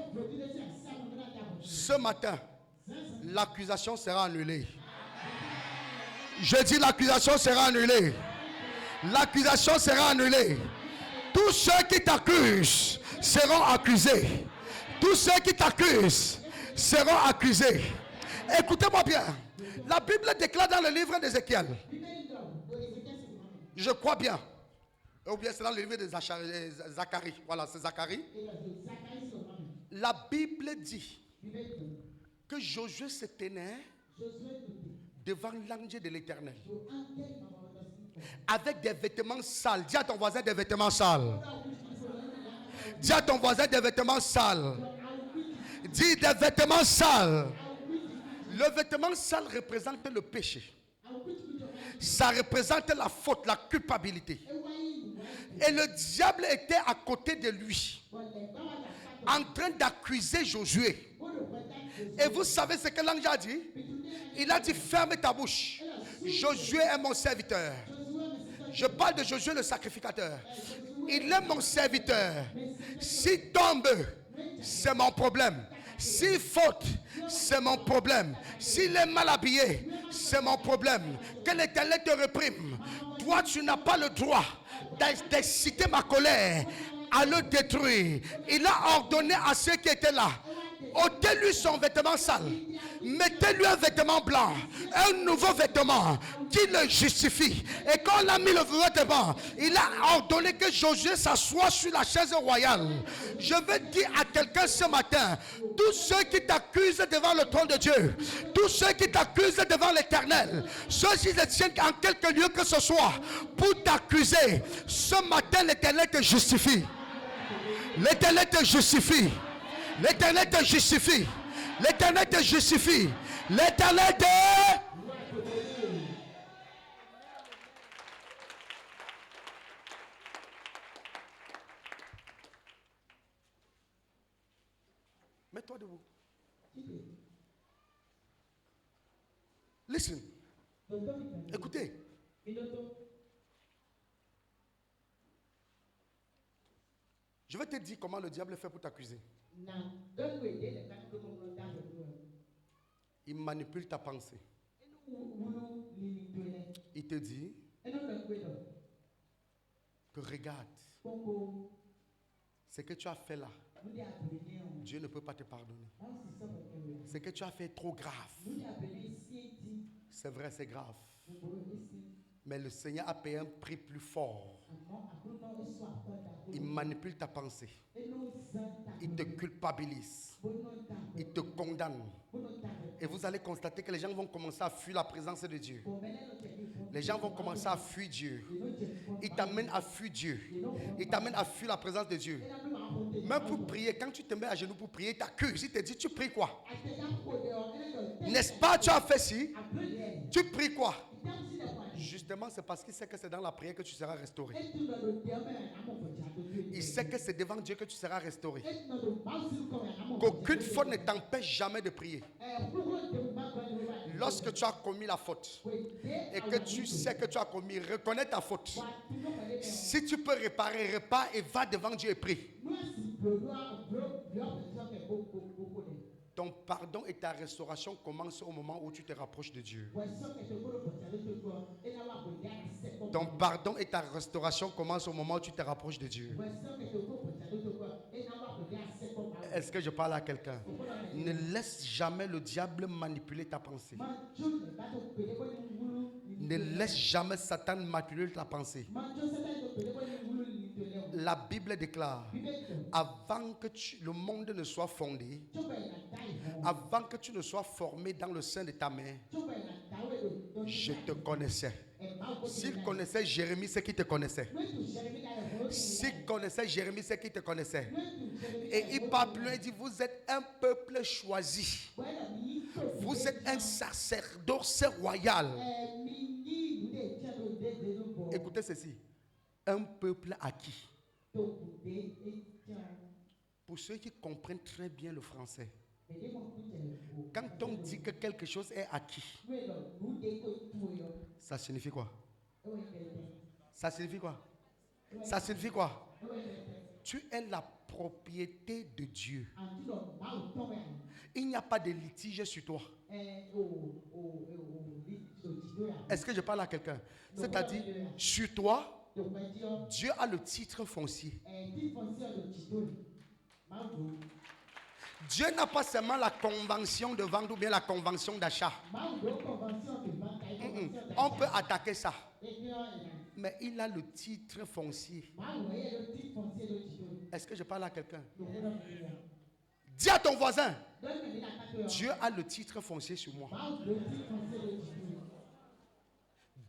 Ce matin, l'accusation sera annulée. Je dis l'accusation sera annulée. L'accusation sera annulée. Tous ceux qui t'accusent seront accusés. Tous ceux qui t'accusent seront accusés. Écoutez-moi bien. La Bible déclare dans le livre d'Ézéchiel. Je crois bien. Ou bien c'est dans le livre de Zacharie. Voilà, c'est Zacharie. La Bible dit que Josué se tenait devant l'ange de l'Éternel avec des vêtements sales. Dis à ton voisin des vêtements sales. Dis à ton voisin des vêtements sales. Dis des vêtements sales. Le vêtement sale représente le péché. Ça représente la faute, la culpabilité. Et le diable était à côté de lui, en train d'accuser Josué. Et vous savez ce que l'ange a dit? Il a dit, ferme ta bouche. Josué est mon serviteur. Je parle de Josué le sacrificateur. Il est mon serviteur. S'il tombe, c'est mon problème. S'il faute, c'est mon problème. S'il est mal habillé, c'est mon problème. Que l'Éternel te réprime. Toi, tu n'as pas le droit d'exciter ma colère, à le détruire. Il a ordonné à ceux qui étaient là, ôtez-lui son vêtement sale, mettez-lui un vêtement blanc, un nouveau vêtement qui le justifie. Et quand on a mis le vêtement, il a ordonné que Josué s'assoie sur la chaise royale. Je veux dire à quelqu'un ce matin, tous ceux qui t'accusent devant le trône de Dieu, tous ceux qui t'accusent devant l'Éternel, ceux qui se tiennent en quelque lieu que ce soit pour t'accuser, ce matin l'Éternel te justifie. L'Éternel te justifie. L'Éternel te justifie. L'Éternel te justifie. L'Éternel te... Mets-toi debout. Listen. Écoutez. Je vais te dire comment le diable fait pour t'accuser. Il manipule ta pensée. Il te dit que regarde, ce que tu as fait là, Dieu ne peut pas te pardonner. Ce que tu as fait est trop grave. C'est vrai, c'est grave. Mais le Seigneur a payé un prix plus fort. Il manipule ta pensée. Il te culpabilise. Il te condamne. Et vous allez constater que les gens vont commencer à fuir la présence de Dieu. Les gens vont commencer à fuir Dieu. Ils t'amènent à fuir Dieu. Ils t'amènent à fuir la présence de Dieu. Même pour prier, quand tu te mets à genoux pour prier, ta curiosité te dit, tu pries quoi? N'est-ce pas, tu as fait ci? Tu pries quoi? Justement, c'est parce qu'il sait que c'est dans la prière que tu seras restauré. Il sait que c'est devant Dieu que tu seras restauré. Qu'aucune faute ne t'empêche jamais de prier. Lorsque tu as commis la faute et que tu sais que tu as commis, reconnais ta faute. Si tu peux réparer, répare et va devant Dieu et prie. Ton pardon et ta restauration commencent au moment où tu te rapproches de Dieu. Ton pardon et ta restauration commencent au moment où tu te rapproches de Dieu. Est-ce que je parle à quelqu'un? Ne laisse jamais le diable manipuler ta pensée. Ne laisse jamais Satan manipuler ta pensée. La Bible déclare, avant que le monde ne soit fondé, avant que tu ne sois formé dans le sein de ta mère, je te connaissais. S'il connaissait Jérémie, c'est qui te connaissait. S'il connaissait Jérémie, c'est qui te connaissait. Et il parle plus loin, il dit, vous êtes un peuple choisi. Vous êtes un sacerdoce royal. Écoutez ceci. Un peuple acquis. Pour ceux qui comprennent très bien le français, quand on dit que quelque chose est acquis, ça signifie quoi? Ça signifie quoi? Ça signifie quoi? Tu es la propriété de Dieu. Il n'y a pas de litige sur toi. Est-ce que je parle à quelqu'un? C'est-à-dire, sur toi, Dieu a le titre foncier. Dieu n'a pas seulement la convention de vendre ou bien la convention d'achat. On peut attaquer ça. Mais il a le titre foncier. Est-ce que je parle à quelqu'un? Dis à ton voisin, Dieu a le titre foncier sur moi.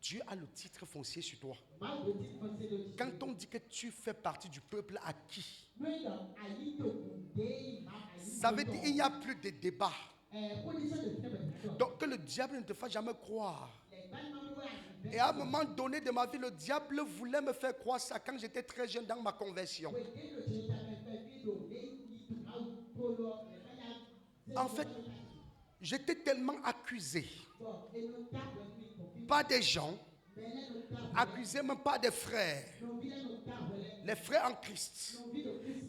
Dieu a le titre foncier sur toi. Quand on dit que tu fais partie du peuple acquis, ça veut dire qu'il n'y a plus de débat. Donc que le diable ne te fasse jamais croire. Et à un moment donné de ma vie, le diable voulait me faire croire ça quand j'étais très jeune dans ma conversion. En fait, j'étais tellement accusé. Pas des gens, accusé même pas des frères, les frères en Christ.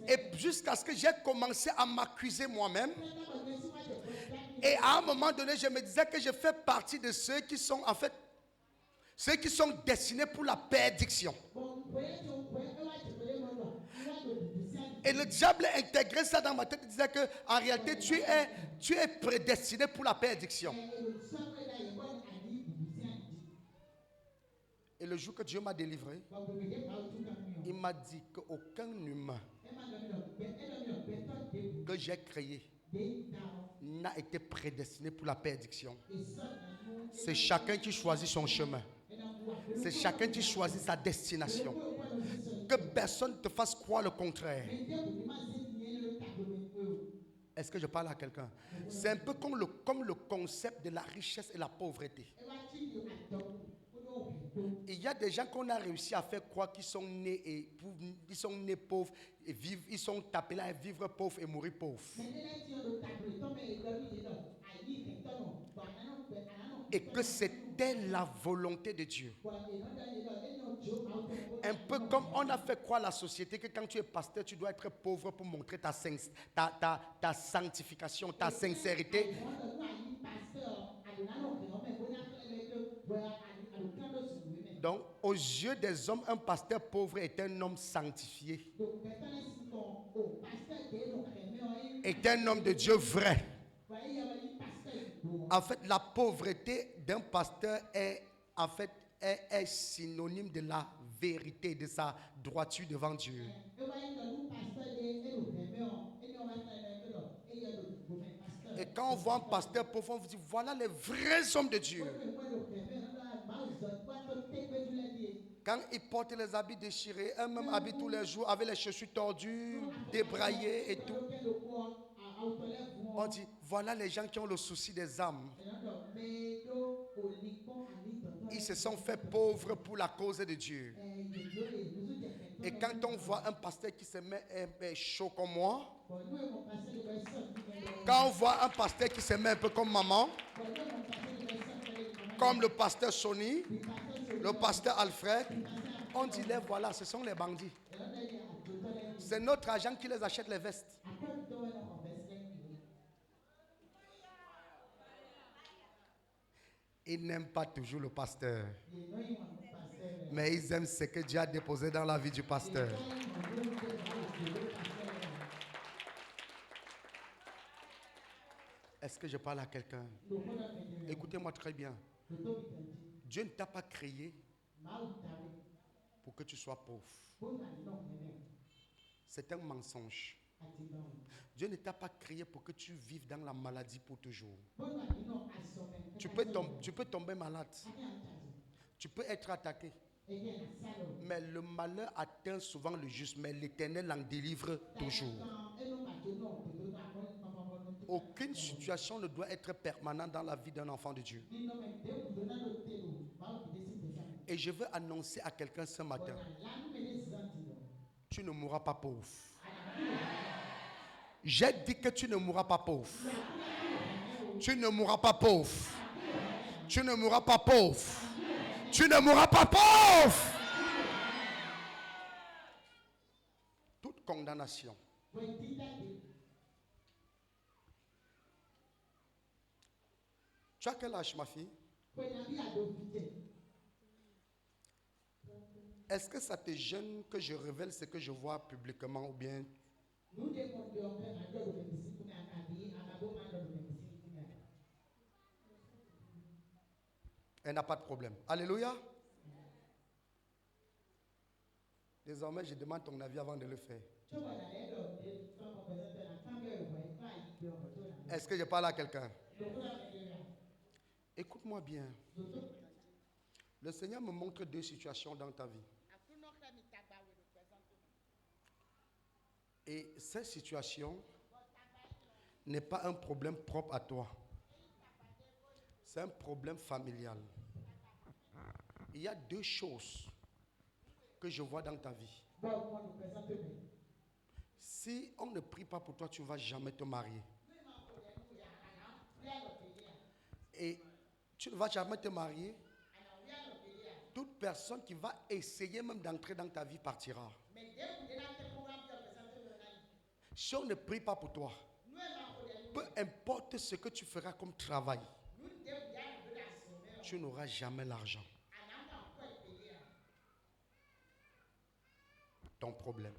Et jusqu'à ce que j'ai commencé à m'accuser moi-même. Et à un moment donné, je me disais que je fais partie de ceux qui sont en fait, ceux qui sont destinés pour la perdition. Et le diable intégrait ça dans ma tête. Il disait que en réalité, tu es prédestiné pour la perdition. Et le jour que Dieu m'a délivré, il m'a dit qu'aucun humain que j'ai créé n'a été prédestiné pour la perdition. C'est chacun qui choisit son chemin. C'est chacun qui choisit sa destination. Que personne ne te fasse croire le contraire. Est-ce que je parle à quelqu'un? C'est un peu comme le concept de la richesse et la pauvreté. Il y a des gens qu'on a réussi à faire croire qu'ils sont nés pauvres et vivent, ils sont appelés à vivre pauvres et mourir pauvres. Et que c'était la volonté de Dieu. Un peu comme on a fait croire à la société que quand tu es pasteur, tu dois être pauvre pour montrer ta sanctification, ta sincérité. Donc, aux yeux des hommes, un pasteur pauvre est un homme sanctifié. Est un homme de Dieu vrai. En fait, la pauvreté d'un pasteur est synonyme de la vérité, de sa droiture devant Dieu. Et quand on voit un pasteur pauvre, on vous dit, voilà les vrais hommes de Dieu. Quand ils portent les habits déchirés, un même habit tous les jours, avec les chaussures tordues, débraillées et tout, on dit, voilà les gens qui ont le souci des âmes. Ils se sont fait pauvres pour la cause de Dieu. Et quand on voit un pasteur qui se met un peu chaud comme moi, quand on voit un pasteur qui se met un peu comme maman, comme le pasteur Sonny, le pasteur Alfred, on dit les voilà, ce sont les bandits. C'est notre agent qui les achète les vestes. Ils n'aiment pas toujours le pasteur, mais ils aiment ce que Dieu a déposé dans la vie du pasteur. Est-ce que je parle à quelqu'un? Écoutez-moi très bien. Dieu ne t'a pas créé pour que tu sois pauvre. C'est un mensonge. Dieu ne t'a pas créé pour que tu vives dans la maladie pour toujours. Tu peux tomber malade. Tu peux être attaqué. Mais le malheur atteint souvent le juste, mais l'Éternel en délivre toujours. Aucune situation ne doit être permanente dans la vie d'un enfant de Dieu. Et je veux annoncer à quelqu'un ce matin, tu ne mourras pas pauvre. J'ai dit que tu ne mourras pas pauvre. Tu ne mourras pas pauvre. Tu ne mourras pas pauvre. Tu ne mourras pas pauvre. Toute condamnation. Tu as quel âge, ma fille? Est-ce que ça te gêne que je révèle ce que je vois publiquement ou bien? Elle n'a pas de problème. Alléluia. Désormais, je demande ton avis avant de le faire. Est-ce que je parle à quelqu'un? Écoute-moi bien. Le Seigneur me montre deux situations dans ta vie. Et cette situation n'est pas un problème propre à toi. C'est un problème familial. Il y a deux choses que je vois dans ta vie. Si on ne prie pas pour toi, tu ne vas jamais te marier. Et tu ne vas jamais te marier. Toute personne qui va essayer même d'entrer dans ta vie partira. Si on ne prie pas pour toi, peu importe ce que tu feras comme travail, tu n'auras jamais l'argent. Ton problème.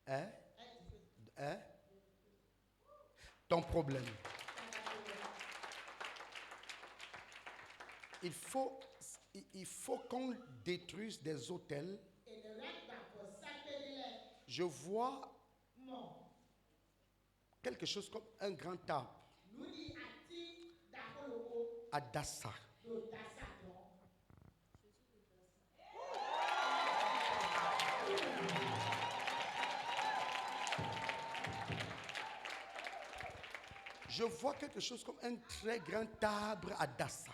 Hein? Ton problème. Il faut qu'on détruise des hôtels. Je vois quelque chose comme un grand arbre à Dassa. Je vois quelque chose comme un très grand arbre à Dassa,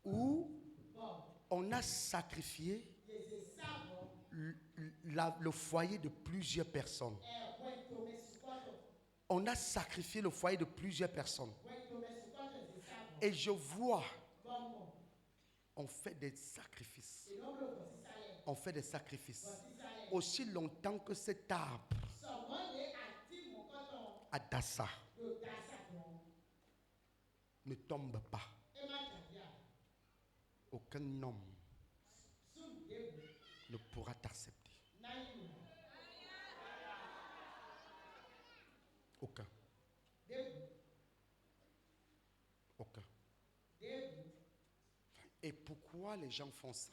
où on a sacrifié le foyer de plusieurs personnes. On a sacrifié le foyer de plusieurs personnes. Et je vois, on fait des sacrifices. On fait des sacrifices. Aussi longtemps que cet arbre à Dassa ne tombe pas, aucun homme ne pourra t'accepter. Aucun. Aucun. Et pourquoi les gens font ça?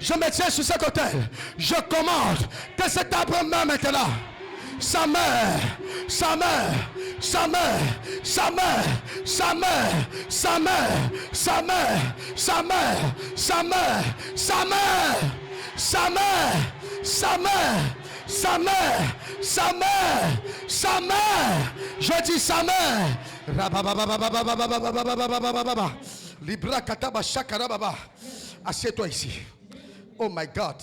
Je me tiens sur cet autel. Je commande que cet arbre meurt maintenant. Ça meurt, ça meurt, ça meurt, ça meurt, ça meurt, ça meurt, ça meurt, ça meurt, ça meurt, ça meurt, ça meurt, ça meurt, ça meurt, ça meurt, ça meurt. Je dis ça meurt. Libra kataba shakara baba. Assieds-toi ici. Oh my God.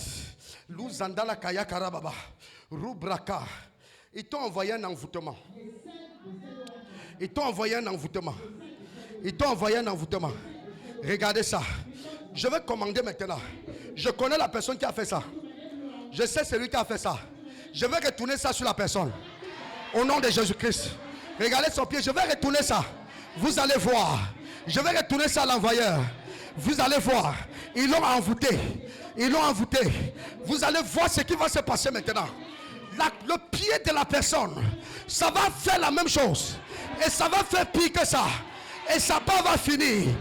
Luzandala kaya karababa. Rubraka. Ils t'ont envoyé un envoûtement. Ils t'ont envoyé un envoûtement. Ils t'ont envoyé un envoûtement. Regardez ça. Je vais commander maintenant. Je connais la personne qui a fait ça. Je sais celui qui a fait ça. Je vais retourner ça sur la personne. Au nom de Jésus-Christ. Regardez son pied. Je vais retourner ça. Vous allez voir. Je vais retourner ça à l'envoyeur. Vous allez voir. Ils l'ont envoûté. Ils l'ont envoûté. Vous allez voir ce qui va se passer maintenant. Le pied de la personne, ça va faire la même chose. Et ça va faire pire que ça. Et sa part va finir.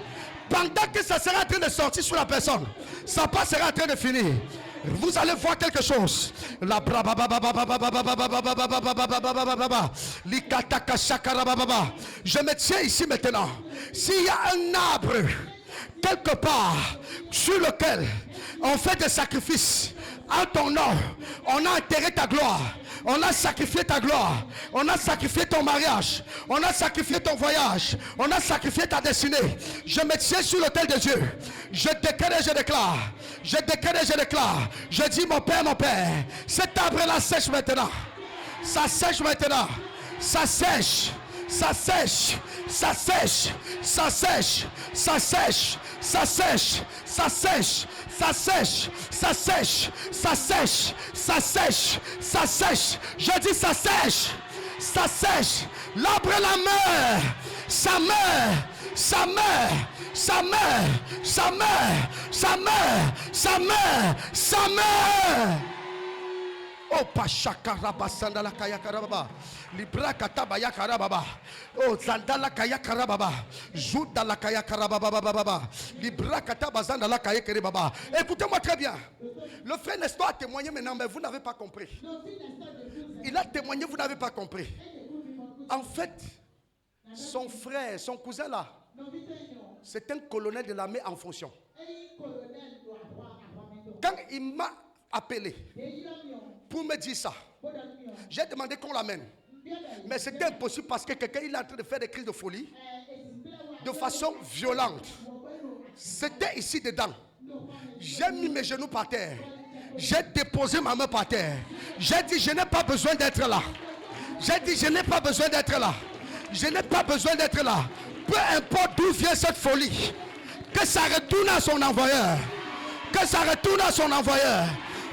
Pendant que ça sera en train de sortir sur la personne, sa part sera en train de finir. Vous allez voir quelque chose. La je me tiens ici maintenant. S'il y a un arbre quelque part sur lequel on fait des sacrifices en ton nom, on a enterré ta gloire, on a sacrifié ta gloire, on a sacrifié ton mariage, on a sacrifié ton voyage, on a sacrifié ta destinée. Je me tiens sur l'autel de Dieu. Je déclare et je déclare. Je déclare et je déclare. Je dis mon Père, cet arbre-là sèche maintenant. Ça sèche maintenant. Ça sèche. Ça sèche. Ça sèche. Ça sèche. Ça sèche. Ça sèche. Ça sèche. Ça sèche. Ça sèche. Ça sèche. Ça sèche. Ça sèche. Je dis ça sèche. Ça sèche. L'arbre la meurt. Ça meurt. Ça meurt. Ça meurt. Ça meurt. Ça meurt. Ça meurt. Ça meurt. Oh, Pachakara Sandala Kaya Karababa. Libra Katabaya Karababa. Oh, Sandala Kaya Karababa. Juda la Kaya Karababa. Libra Katabazanda la Kaya Karababa. Écoutez-moi très bien. Le frère Nestor a témoigné maintenant, mais vous n'avez pas compris. Il a témoigné, vous n'avez pas compris. En fait, son frère, son cousin là, c'est un colonel de l'armée en fonction. Quand il m'a appelé pour me dire ça, j'ai demandé qu'on l'amène. Mais c'était impossible parce que quelqu'un il est en train de faire des cris de folie de façon violente. C'était ici dedans. J'ai mis mes genoux par terre. J'ai déposé ma main par terre. J'ai dit je n'ai pas besoin d'être là. J'ai dit je n'ai pas besoin d'être là. Je n'ai pas besoin d'être là. Peu importe d'où vient cette folie, que ça retourne à son envoyeur. Que ça retourne à son envoyeur.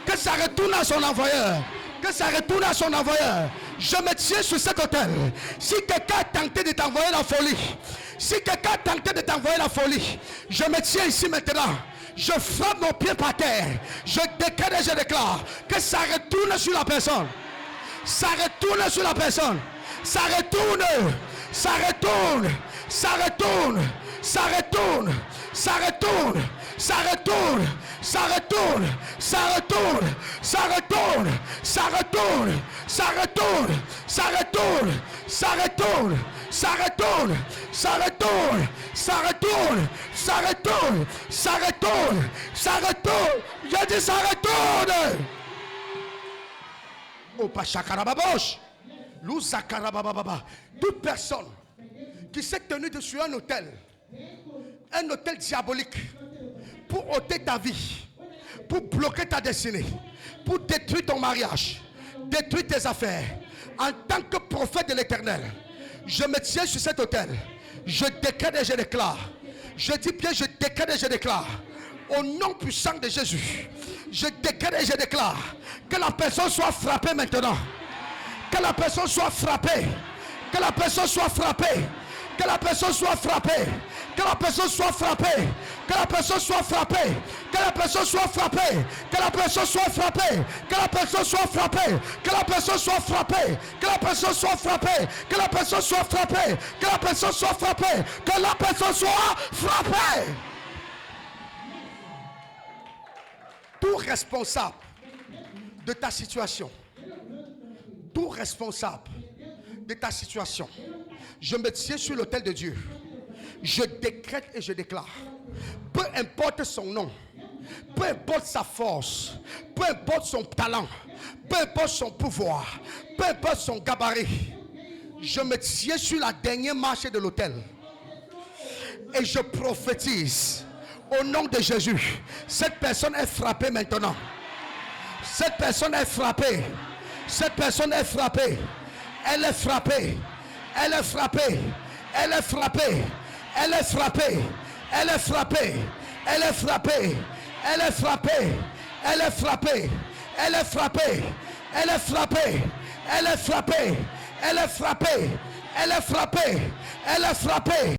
Que ça retourne à son envoyeur. Que ça retourne à son envoyeur. Je me tiens sur cet autel. Si quelqu'un a tenté de t'envoyer la folie, si quelqu'un a tenté de t'envoyer la folie, je me tiens ici maintenant. Je frappe mon pied par terre. Je déclare et je déclare que ça retourne sur la personne. Ça retourne sur la personne. Ça retourne. Ça retourne. Ça retourne. Ça retourne. Ça retourne. Ça retourne. Ça retourne. Ça retourne. Ça retourne. Ça retourne. Ça retourne. Ça retourne. Ça retourne. Ça retourne. Ça retourne. Ça retourne. Ça retourne. Ça retourne. Ça retourne. Je dis ça retourne. Oh, Pachakarababosh. Lousakarabababa. Toute personne qui s'est tenue sur un hôtel diabolique, pour ôter ta vie, pour bloquer ta destinée, pour détruire ton mariage, détruire tes affaires. En tant que prophète de l'Éternel, je me tiens sur cet hôtel. Je décrète et je déclare. Je dis bien, je décrète et je déclare. Au nom puissant de Jésus, je décrète et je déclare que la personne soit frappée maintenant. Que la personne soit frappée. Que la personne soit frappée. Que la personne soit frappée. Que la personne soit frappée. Que la personne soit frappée. Que la personne soit frappée. Que la personne soit frappée. Que la personne soit frappée. Que la personne soit frappée. Que la personne soit frappée. Que la personne soit frappée. Que la personne soit frappée. Que la personne soit frappée. tout responsable de ta situation, tout responsable de ta situation, je me tiens sur l'autel de Dieu. Je décrète et je déclare, peu importe son nom, peu importe sa force, peu importe son talent, peu importe son pouvoir, peu importe son gabarit, je me tiens sur la dernière marche de l'autel et je prophétise au nom de Jésus. Cette personne est frappée maintenant. Cette personne est frappée. Cette personne est frappée. Elle est frappée. Elle est frappée. Elle est frappée. Elle est frappée. Elle est frappée. Elle est frappée. Elle est frappée. Elle est frappée. Elle est frappée. Elle est frappée. Elle est frappée. Elle est frappée. Elle est frappée. Elle est frappée.